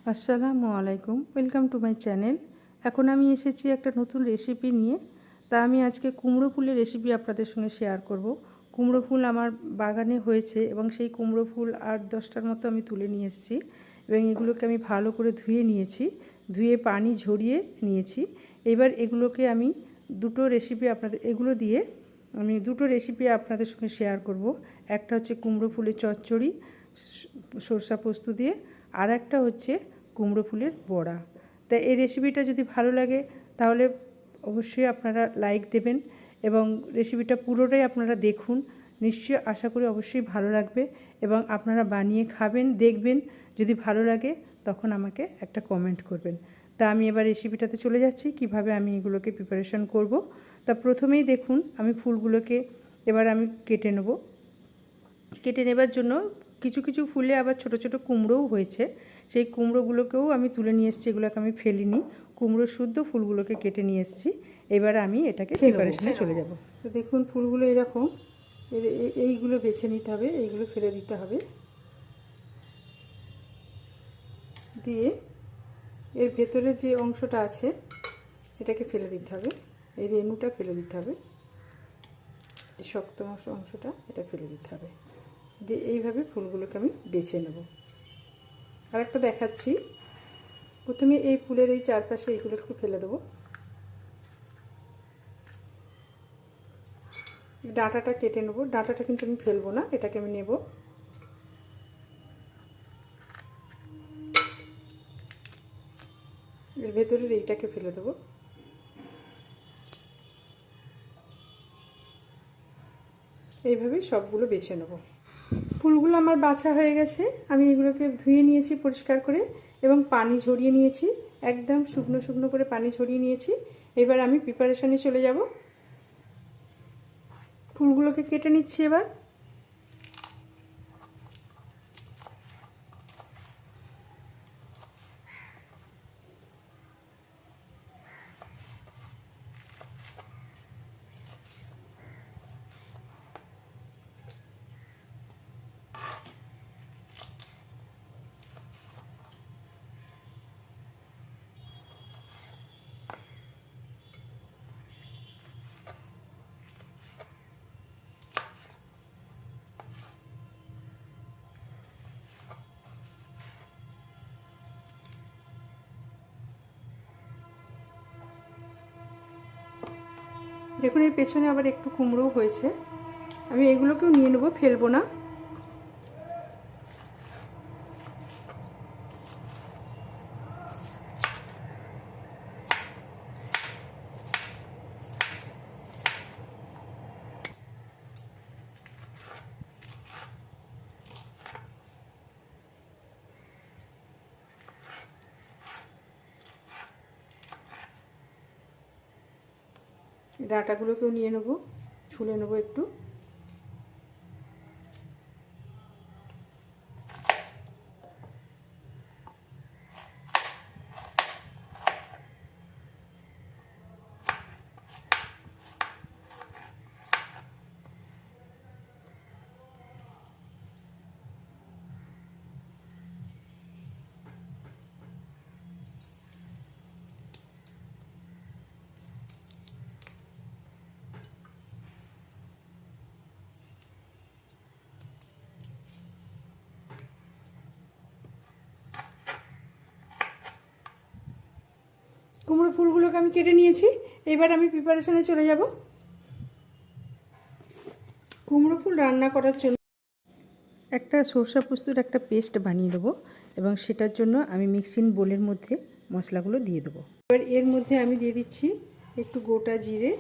আসসালামু আলাইকুম, welcome to my channel. এখন আমি এসেছি একটা নতুন রেসিপি নিয়ে। তা আমি আজকে কুমড়ো ফুলের রেসিপি আপনাদের সঙ্গে শেয়ার করব। কুমড়ো ফুল আমার বাগানে হয়েছে এবং সেই কুমড়ো ফুল 8-10টার মতো আমি তুলে নিয়ে এসেছি এবং এগুলোকে আমি ভালো করে ধুয়ে নিয়েছি, ধুয়ে পানি ঝরিয়ে নিয়েছি। এবার এগুলোকে আমি দুটো রেসিপি আপনাদের সঙ্গে শেয়ার করব। একটা হচ্ছে কুমড়ো ফুলের চচ্চড়ি সরষা পোস্ত দিয়ে, আর একটা হচ্ছে কুমড়ো ফুলের বড়া। তাই এই রেসিপিটা যদি ভালো লাগে তাহলে অবশ্যই আপনারা লাইক দেবেন এবং রেসিপিটা পুরোটাই আপনারা দেখুন। নিশ্চয়ই আশা করি অবশ্যই ভালো লাগবে এবং আপনারা বানিয়ে খাবেন, দেখবেন। যদি ভালো লাগে তখন আমাকে একটা কমেন্ট করবেন। তা আমি এবার রেসিপিটাতে চলে যাচ্ছি, কিভাবে আমি এগুলোকে প্রিপারেশন করব। তা প্রথমেই দেখুন আমি ফুলগুলোকে এবার আমি কেটে নেব। কেটে নেবার জন্য কিছু কিছু ফুলে আবার ছোট ছোট কুমড়োও হয়েছে, সেই কুমড়োগুলোকেও আমি তুলে নিয়ে এসেছি। এগুলোকে আমি ফেলিনি, কুমড়ো শুদ্ধ ফুলগুলোকে কেটে নিয়ে এসেছি। এবার আমি এটাকে প্রিপারেশনে চলে যাব। তো দেখুন ফুলগুলো এরকম, এইগুলো বেছে নিতে হবে, এইগুলো ফেলে দিতে হবে। দিয়ে এর ভেতরের যে অংশটা আছে এটাকে ফেলে দিতে হবে, এই রেণুটা ফেলে দিতে হবে, এই শক্ত অংশটা এটা ফেলে দিতে হবে। দিয়ে এইভাবে ফুলগুলোকে আমি বেছে নেব। আর একটা দেখাচ্ছি, প্রথমে এই ফুলের এই চারপাশে এইগুলো একটু ফেলে দেবো। ডাঁটাটা কেটে নেব, ডাঁটাটা কিন্তু আমি ফেলবো না, এটাকে আমি নেব। এর ভেতরের এইটাকে ফেলে দেবো। এইভাবেই সবগুলো বেছে নেব। ফুলগুলো আমার বাছা হয়ে গেছে, আমি এগুলোকে ধুয়ে নিয়েছি পরিষ্কার করে এবং পানি ঝরিয়ে নিয়েছি, একদম শুকনো শুকনো করে পানি ঝরিয়ে নিয়েছি। এবার আমি প্রিপারেশনে চলে যাব। ফুলগুলোকে কেটে নিচ্ছি এবার। দেখুন এর পেছনে আবার একটু কুমড়োও হয়েছে, আমি এগুলোকেও নিয়ে নেব, ফেলবো না। ডাঁটাগুলোকেও নিয়ে নেব, ছুলে নেব একটু। কুমড়ো ফুলগুলোকে আমি কেটে নিয়েছি, এবার আমি প্রিপারেশনে চলে যাব। কুমড়ো ফুল রান্না করার জন্য একটা সরষা পোস্তর একটা পেস্ট বানিয়ে দেবো এবং সেটার জন্য আমি মিক্সিং বোলের মধ্যে মশলাগুলো দিয়ে দেবো। এবার এর মধ্যে আমি দিয়ে দিচ্ছি একটু গোটা জিরে,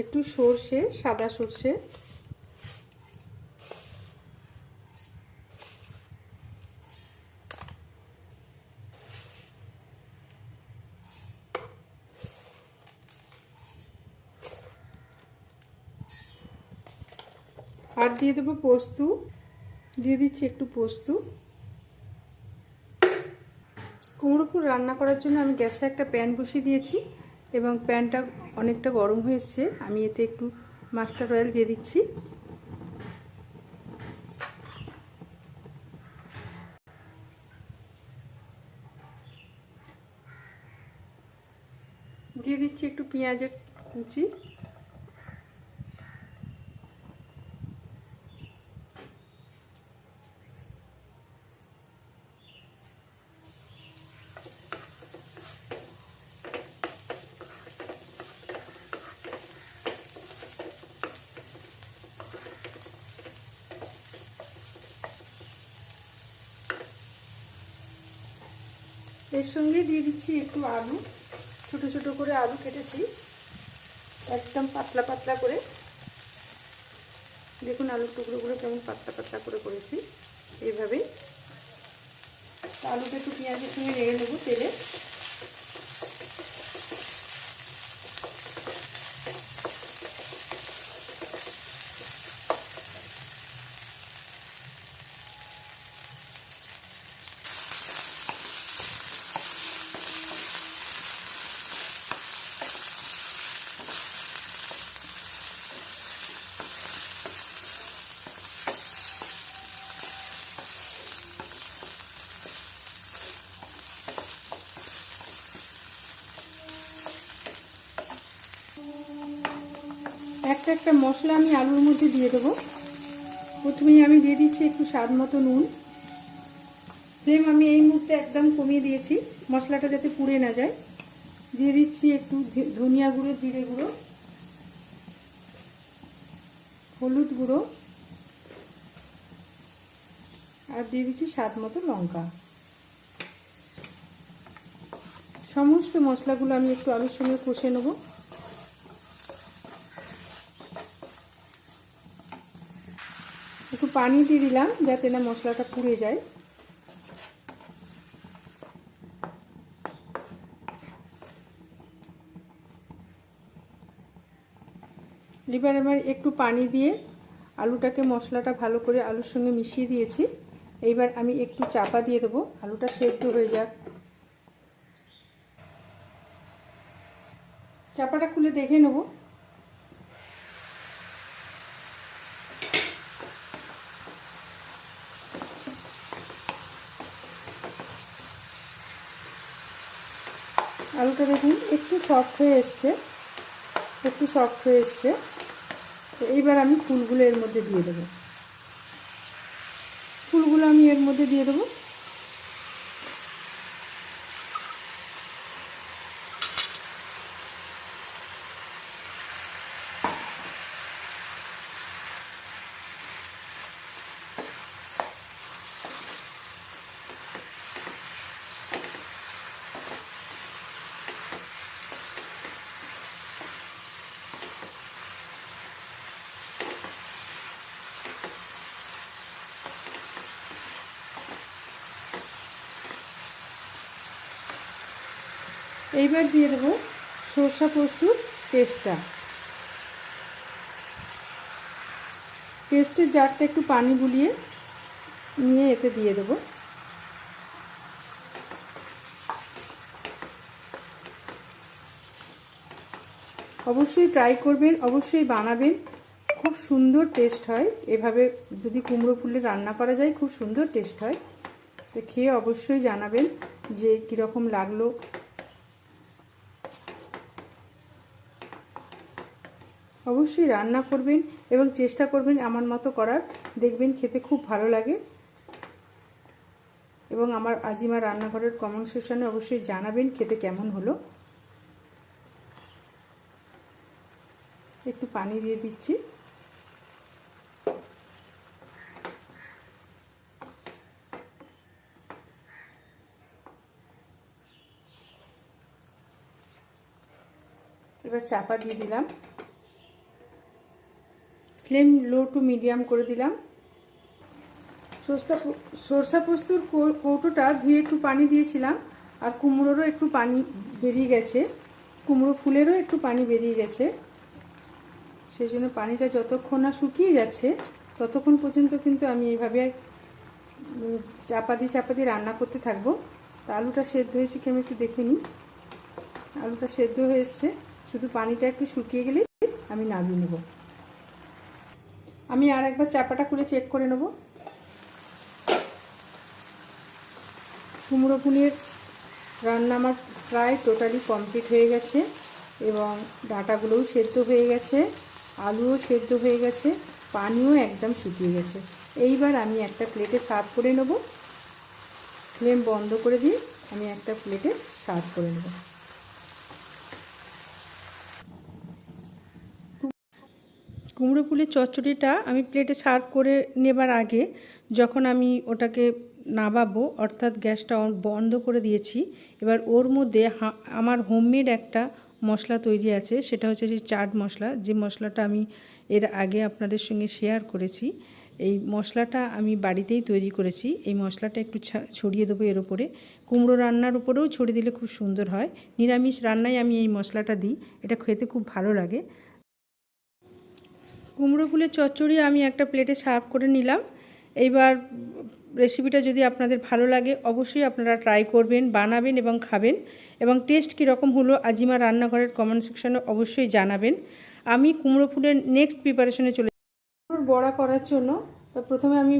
একটু সর্ষে, সাদা সর্ষে, আর দিয়ে দেবো পোস্ত, দিয়ে দিচ্ছি একটু পোস্ত। কুমড়ো ফুল রান্না করার জন্য আমি গ্যাসে একটা প্যান বসিয়ে দিয়েছি এবং প্যানটা অনেকটা গরম হয়ে এসছে। আমি এতে একটু মাস্টার্ড অয়েল দিয়ে দিচ্ছি। দিয়ে দিচ্ছি একটু পেঁয়াজের কুচি, এর সঙ্গে দিয়ে দিচ্ছি একটু আলু, ছোট ছোট করে আলু কেটেছি একদম পাতলা পাতলা করে। দেখুন আলুর টুকরোগুলো কেমন পাতলা পাতলা করে করেছি এইভাবেই। আলুটা একটু পেঁয়াজের সঙ্গে নেড়ে নেবো তেলে। একটা একটা মশলা আমি আলুর মধ্যে দিয়ে দেবো। প্রথমেই আমি দিয়ে দিচ্ছি একটু স্বাদ মতো নুন। ফ্লেম আমি এই মুহূর্তে একদম কমিয়ে দিয়েছি মশলাটা যাতে পুড়ে না যায়। দিয়ে দিচ্ছি একটু ধনিয়া গুঁড়ো, জিরে গুঁড়ো, হলুদ গুঁড়ো, আর দিয়ে দিচ্ছি স্বাদ মতো লঙ্কা। সমস্ত মশলাগুলো আমি একটু আলুর সঙ্গে কষে নেব। একটু পানি দিয়ে দিলাম যাতে না মশলাটা পুড়ে যায়। এবার আমার একটু পানি দিয়ে আলুটাকে মশলাটা ভালো করে আলুর সঙ্গে মিশিয়ে দিয়েছি। এইবার আমি একটু চাপা দিয়ে দেবো, আলুটা সেদ্ধ হয়ে যাক। চাপাটা খুলে দেখে নেব। আলুটা দেখুন একটু সফট হয়ে এসছে, একটু সফট হয়ে এসছে। তো এইবার আমি ফুলগুলো এর মধ্যে দিয়ে দেবো। ফুলগুলো আমি এর মধ্যে দিয়ে দেবো। এইবার দিয়ে দেবো সরষা পোস্তুর পেস্টটা। পেস্টের জারটা একটু পানি বুলিয়ে নিয়ে এতে দিয়ে দেবো। অবশ্যই ট্রাই করবেন, অবশ্যই বানাবেন, খুব সুন্দর টেস্ট হয়। এভাবে যদি কুমড়ো ফুলে রান্না করা যায় খুব সুন্দর টেস্ট হয়। তো খেয়ে অবশ্যই জানাবেন যে কীরকম লাগলো। অবশ্যই রান্না করবেন এবং চেষ্টা করবেন আমার মতো করার, দেখবেন খেতে খুব ভালো লাগে। এবং আমার আজিমা রান্নাঘরের কমেন্ট সেকশনে অবশ্যই জানাবেন খেতে কেমন হলো। একটু পানি দিয়ে দিচ্ছি। এবার চাপা দিয়ে দিলাম, ফ্লেম লো টু মিডিয়াম করে দিলাম। সরষা পোস্তর কৌটোটা ধুয়ে একটু পানি দিয়েছিলাম, আর কুমড়োরও একটু পানি বেরিয়ে গেছে, কুমড়ো ফুলেরও একটু পানি বেরিয়ে গেছে। সেই জন্য পানিটা যতক্ষণ না শুকিয়ে যাচ্ছে ততক্ষণ পর্যন্ত কিন্তু আমি এইভাবে চাপা দিয়ে রান্না করতে থাকবো। তা আলুটা সেদ্ধ হয়েছে কি আমি একটু দেখে নিই। আলুটা সেদ্ধ হয়ে এসছে, শুধু পানিটা একটু শুকিয়ে গেলে আমি নামিয়ে নেব। আমি আর একবার চাপাটা খুলে চেক করে নেব। কুমড়ো ফুলের রান্না আমার প্রায় টোটালি কমপ্লিট হয়ে গেছে। এবং ডাঁটাগুলোও সেদ্ধ হয়ে গেছে, আলুও সেদ্ধ হয়ে গেছে, পানিও একদম শুকিয়ে গেছে। এইবার আমি একটা প্লেটে সার্ভ করে নেব। ফ্লেম বন্ধ করে দিয়ে আমি একটা প্লেটে সার্ভ করে নেব। কুমড়ো ফুলের চচ্চড়িটা আমি প্লেটে সার্ভ করে নেবার আগে যখন আমি ওটাকে নামাবো, অর্থাৎ গ্যাসটা বন্ধ করে দিয়েছি, এবার ওর মধ্যে আমার হোমমেড একটা মশলা তৈরি আছে, সেটা হচ্ছে যে চাট মশলা, যে মশলাটা আমি এর আগে আপনাদের সঙ্গে শেয়ার করেছি। এই মশলাটা আমি বাড়িতেই তৈরি করেছি। এই মশলাটা একটু ছড়িয়ে দেবো এর উপরে। কুমড়ো রান্নার উপরেও ছড়িয়ে দিলে খুব সুন্দর হয়। নিরামিষ রান্নায় আমি এই মশলাটা দিই, এটা খেতে খুব ভালো লাগে। কুমড়ো ফুলের চচ্চড়ি আমি একটা প্লেটে সার্ভ করে নিলাম। এইবার রেসিপিটা যদি আপনাদের ভালো লাগে অবশ্যই আপনারা ট্রাই করবেন, বানাবেন এবং খাবেন, এবং টেস্ট কীরকম হলো আজিমা রান্নাঘরের কমেন্ট সেকশনে অবশ্যই জানাবেন। আমি কুমড়ো ফুলের নেক্সট প্রিপারেশনে চলে বড়া করার জন্য। তো প্রথমে আমি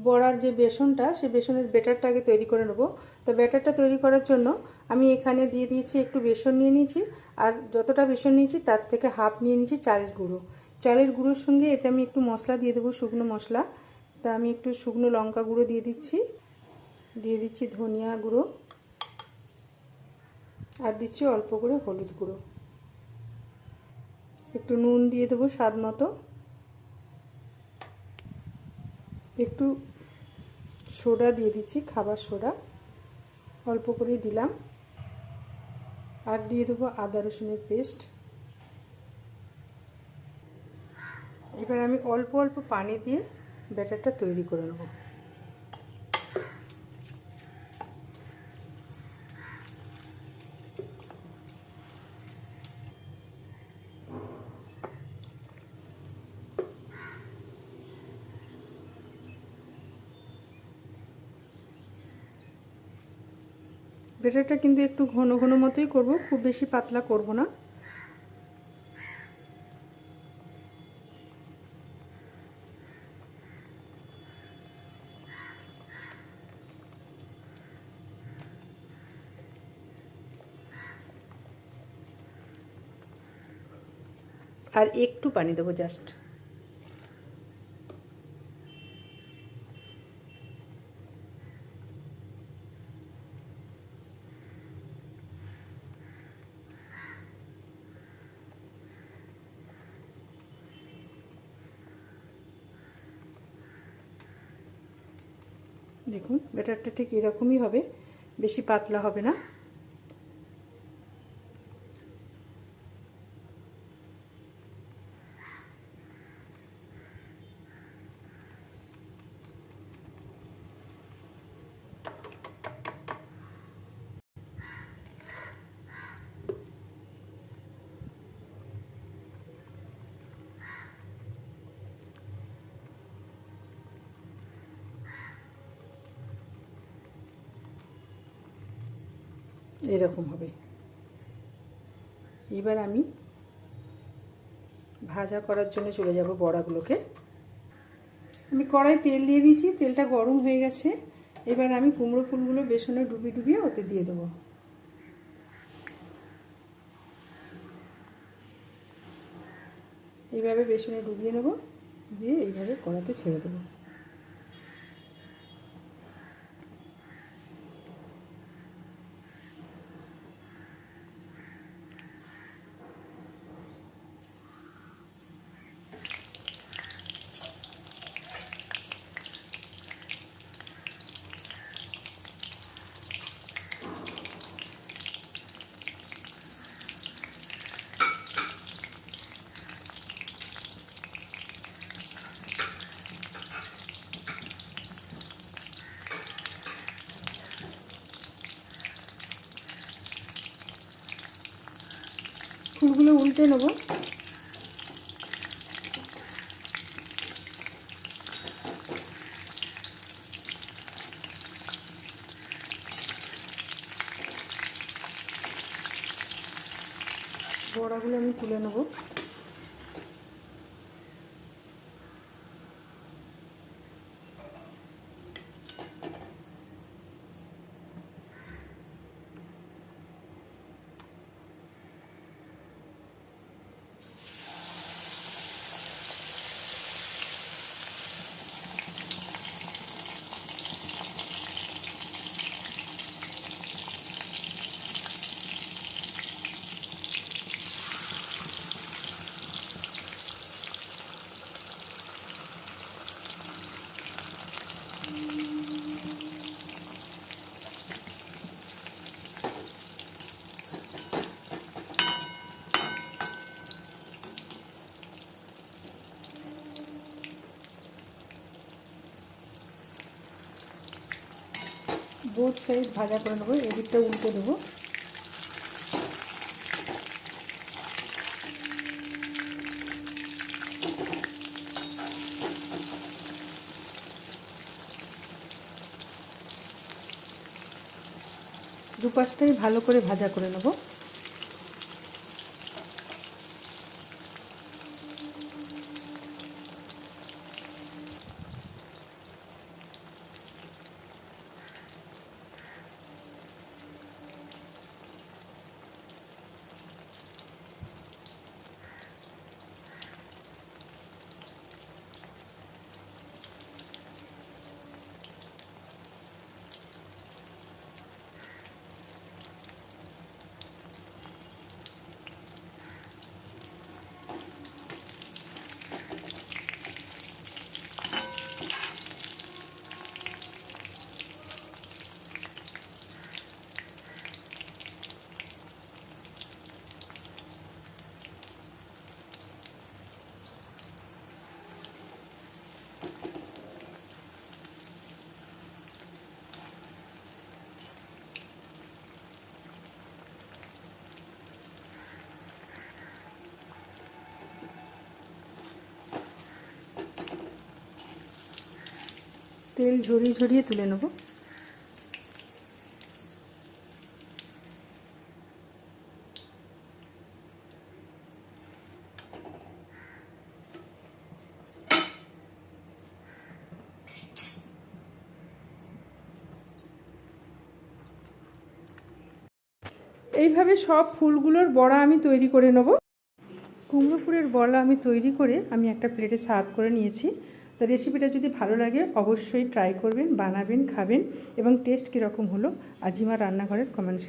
বড়ার যে বেসনটা, সেই বেসনের ব্যাটারটা আগে তৈরি করে নেব। তো ব্যাটারটা তৈরি করার জন্য আমি এখানে দিয়ে দিয়েছি একটু বেসন নিয়ে নিয়েছি, আর যতটা বেসন নিয়েছি তার থেকে হাফ নিয়ে নিয়েছি চালের গুঁড়ো। চালের গুঁড়োর সঙ্গে এতে আমি একটু মশলা দিয়ে দেবো, শুকনো মশলা। তা আমি একটু শুকনো লঙ্কা গুঁড়ো দিয়ে দিচ্ছি ধনিয়া গুঁড়ো, আর দিচ্ছি অল্প করে হলুদ গুঁড়ো, একটু নুন দিয়ে দেবো স্বাদ মতো, একটু সোডা দিয়ে দিচ্ছি, খাবার সোডা অল্প করে দিলাম, আর দিয়ে দেবো আদা রসুনের পেস্ট। এবার আমি অল্প অল্প পানি দিয়ে ব্যাটারটা তৈরি করে নেব। ব্যাটারটা কিন্তু একটু ঘন ঘন মতোই করব, খুব বেশি পাতলা করব না। আর একটু পানি দেবো জাস্ট। দেখুন ব্যাটারটা ঠিক এরকমই হবে, বেশি পাতলা হবে না। এরকম হবে। এবার আমি ভাজা করার জন্য চলে যাব বড়াগুলোকে। আমি কড়াই তেল দিয়ে দিয়েছি, তেলটা গরম হয়ে গেছে। এবার আমি কুমড়ো ফুলগুলো বেসনে ডুবিয়ে ওতে দিয়ে দেবো। এইভাবে বেসনে ডুবিয়ে নেব, দিয়ে এইভাবে কড়াতে ছেড়ে দেবো। ফুলগুলো উল্টে নেব। বড়াগুলো আমি তুলে নেব। বোথ সাইড ভাজা করে নেবো, এদিকটা উল্টে দেবো। দুপাশটাই ভালো করে ভাজা করে নেব। তেল ঝরিয়ে ঝরিয়ে তুলে নেব। এইভাবে সব ফুলগুলোর বড়া আমি তৈরি করে নেব। কুমড়ো ফুলের বড়া আমি তৈরি করে আমি একটা প্লেটে সার্ভ করে নিয়েছি। তো রেসিপিটা যদি ভালো লাগে অবশ্যই ট্রাই করবেন, বানাবেন, খাবেন এবং টেস্ট কীরকম হলো আজিমার রান্নাঘরের কমেন্ট